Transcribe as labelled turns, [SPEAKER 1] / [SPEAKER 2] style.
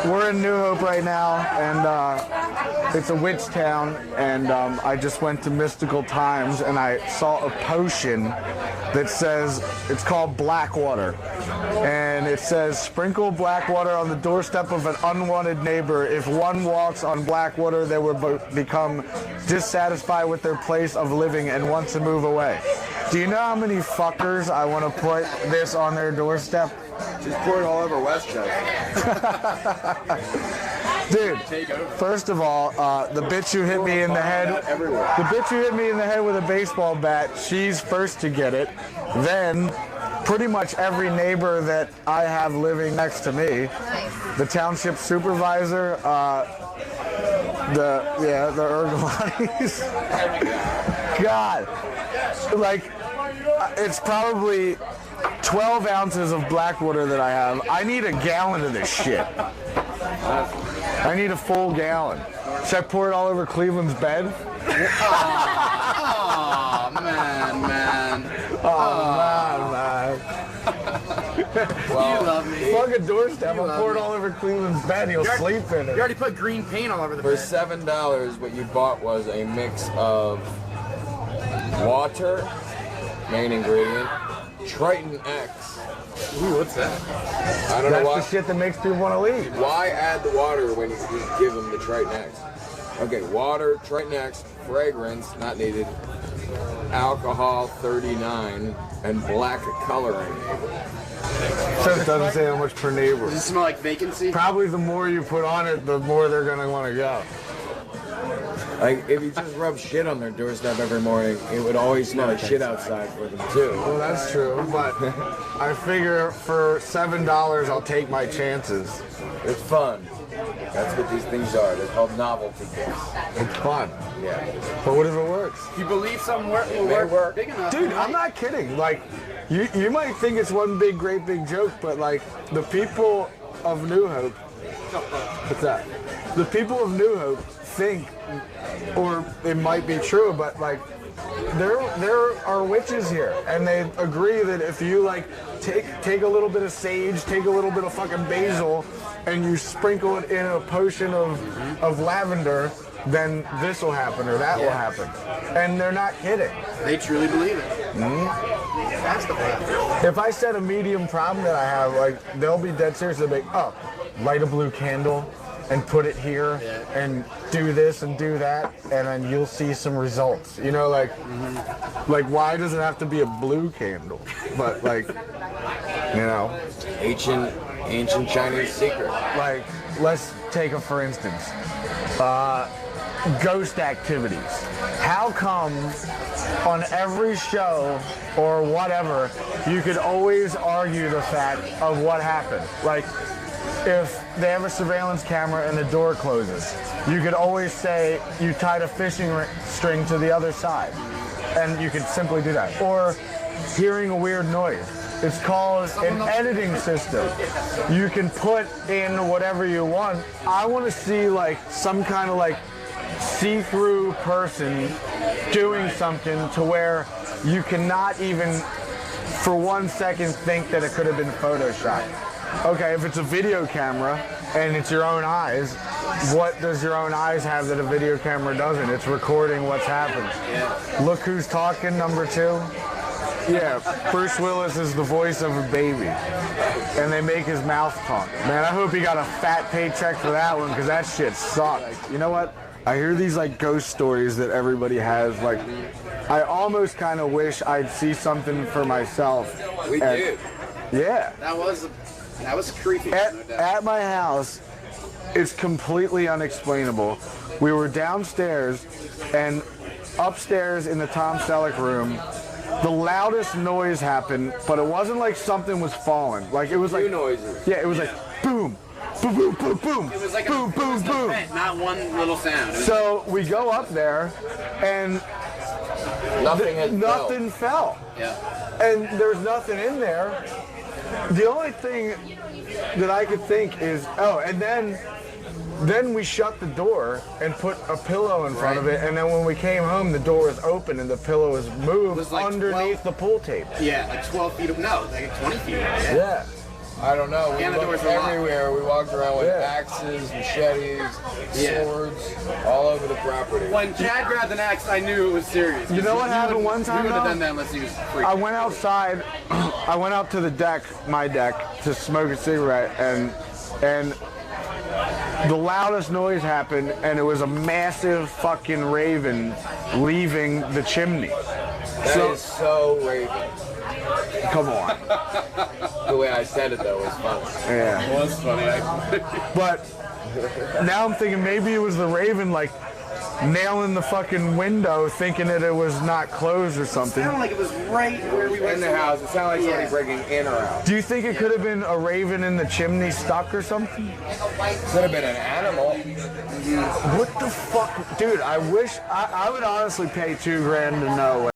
[SPEAKER 1] we're in New Hope right now, and it's a witch town, and I just went to Mystical Times, and I saw a potion that says, it's called Blackwater, and it says, sprinkle Blackwater on the doorstep of an unwanted neighbor. If one walks on Blackwater, they will become dissatisfied with their place of living and want to move away. Do you know how many fuckers I want to put this on their doorstep?
[SPEAKER 2] Just pour it all over Westchester.
[SPEAKER 1] Dude, first of all, the bitch who hit me in the head, with a baseball bat, she's first to get it. Then, pretty much every neighbor that I have living next to me, the township supervisor, the Ergolanis. God, like, it's probably 12 ounces of Blackwater that I have. I need a gallon of this shit. I need a full gallon. Should I pour it all over Cleveland's bed?
[SPEAKER 2] Oh, man.
[SPEAKER 1] Oh, man.
[SPEAKER 2] Well, you love me.
[SPEAKER 1] Fuck a doorstep. I'll pour it all over Cleveland's bed. He'll sleep in it.
[SPEAKER 3] You already put green paint all over the bed.
[SPEAKER 2] For $7, what you bought was a mix of water, main ingredient, Triton X.
[SPEAKER 3] Ooh, what's that?
[SPEAKER 2] I don't know why.
[SPEAKER 1] That's the shit that makes people want to leave.
[SPEAKER 2] Why add the water when you just give them the Triton X? Okay, water, Triton X, fragrance, not needed, alcohol 39, and black coloring.
[SPEAKER 1] So it doesn't say how much per neighbor.
[SPEAKER 3] Does it smell like vacancy?
[SPEAKER 1] Probably the more you put on it, the more they're going to want to go.
[SPEAKER 2] Like, if you just rub shit on their doorstep every morning, it would always smell like shit outside for them, too.
[SPEAKER 1] Well, that's true, but I figure for $7, I'll take my chances.
[SPEAKER 2] It's fun. That's what these things are. They're called novelty kits.
[SPEAKER 1] It's fun.
[SPEAKER 2] Yeah.
[SPEAKER 1] But what if it works?
[SPEAKER 3] You believe something will work big enough.
[SPEAKER 1] Dude, I'm not kidding. Like, you might think it's one big, great big joke, but like, the people of New Hope, what's that? The people of New Hope think, or it might be true, but like, there are witches here, and they agree that if you like take a little bit of sage, take a little bit of fucking basil, and you sprinkle it in a potion of lavender, then this will happen or that will happen. And they're not kidding.
[SPEAKER 3] They truly believe it.
[SPEAKER 1] Mm-hmm.
[SPEAKER 3] That's the problem.
[SPEAKER 1] If I said a medium problem that I have, like, they'll be dead serious. They'll be like, oh, light a blue candle and put it here and do this and do that, and then you'll see some results. You know, like, like, why does it have to be a blue candle? But like, you know,
[SPEAKER 2] Ancient Chinese secret.
[SPEAKER 1] like, let's take a for instance, ghost activities. How come on every show or whatever, you could always argue the fact of what happened? Like, if they have a surveillance camera and the door closes, you could always say you tied a fishing string to the other side, and you could simply do that. Or hearing a weird noise. It's called an editing system. You can put in whatever you want. I want to see like some kind of like see-through person doing something to where you cannot even for 1 second think that it could have been photoshopped. Okay, if it's a video camera and it's your own eyes, what does your own eyes have that a video camera doesn't? It's recording what's happened. Yeah. Look Who's Talking, #2. Yeah, Bruce Willis is the voice of a baby, and they make his mouth talk. Man, I hope he got a fat paycheck for that one, because that shit sucked. You know what? I hear these like ghost stories that everybody has. Like, I almost kind of wish I'd see something for myself.
[SPEAKER 2] We did.
[SPEAKER 1] Yeah.
[SPEAKER 3] That was creepy.
[SPEAKER 1] At my house, it's completely unexplainable. We were downstairs, and upstairs in the Tom Selleck room, the loudest noise happened, but it wasn't like something was falling. Like, it was like...
[SPEAKER 2] noises.
[SPEAKER 1] Yeah, it was like boom, boom, boom, boom, boom,
[SPEAKER 3] It was like
[SPEAKER 1] boom, boom, boom.
[SPEAKER 3] Not one little sound.
[SPEAKER 1] So we go up there, and nothing fell.
[SPEAKER 3] Yeah.
[SPEAKER 1] And there's nothing in there. The only thing that I could think is, and then we shut the door and put a pillow in front of it, and then when we came home, the door was open and the pillow was moved
[SPEAKER 3] was like
[SPEAKER 1] underneath the pool table.
[SPEAKER 3] Yeah, like 12 feet. No, like 20 feet.
[SPEAKER 1] Yeah.
[SPEAKER 2] I don't know. We
[SPEAKER 3] And the
[SPEAKER 2] looked
[SPEAKER 3] doors were locked.
[SPEAKER 2] everywhere. We walked around with
[SPEAKER 1] Yeah.
[SPEAKER 2] axes, machetes,
[SPEAKER 3] Yeah.
[SPEAKER 2] swords, all over the property.
[SPEAKER 3] When Chad grabbed an axe, I knew it was serious.
[SPEAKER 1] You know what
[SPEAKER 3] He
[SPEAKER 1] happened
[SPEAKER 3] wouldn't-
[SPEAKER 1] one time,
[SPEAKER 3] He wouldn't have
[SPEAKER 1] though?
[SPEAKER 3] done that unless he was freaking.
[SPEAKER 1] I went outside. I went out to the deck, my deck, to smoke a cigarette, and the loudest noise happened, and it was a massive fucking raven leaving the chimney.
[SPEAKER 2] That is so Raven.
[SPEAKER 1] Come on.
[SPEAKER 2] The way I said it though was funny.
[SPEAKER 1] Yeah.
[SPEAKER 3] It was funny.
[SPEAKER 1] But now I'm thinking maybe it was the raven, like, nailing the fucking window thinking that it was not closed or
[SPEAKER 3] It
[SPEAKER 1] something.
[SPEAKER 3] sounded like it was right where we went
[SPEAKER 2] In the house, it sounded like somebody
[SPEAKER 3] Yeah.
[SPEAKER 2] breaking in or out.
[SPEAKER 1] Do you think it could have been a raven in the chimney stuck or something?
[SPEAKER 2] Could have been an animal.
[SPEAKER 1] What the fuck? Dude, I wish, I would honestly pay $2,000 to know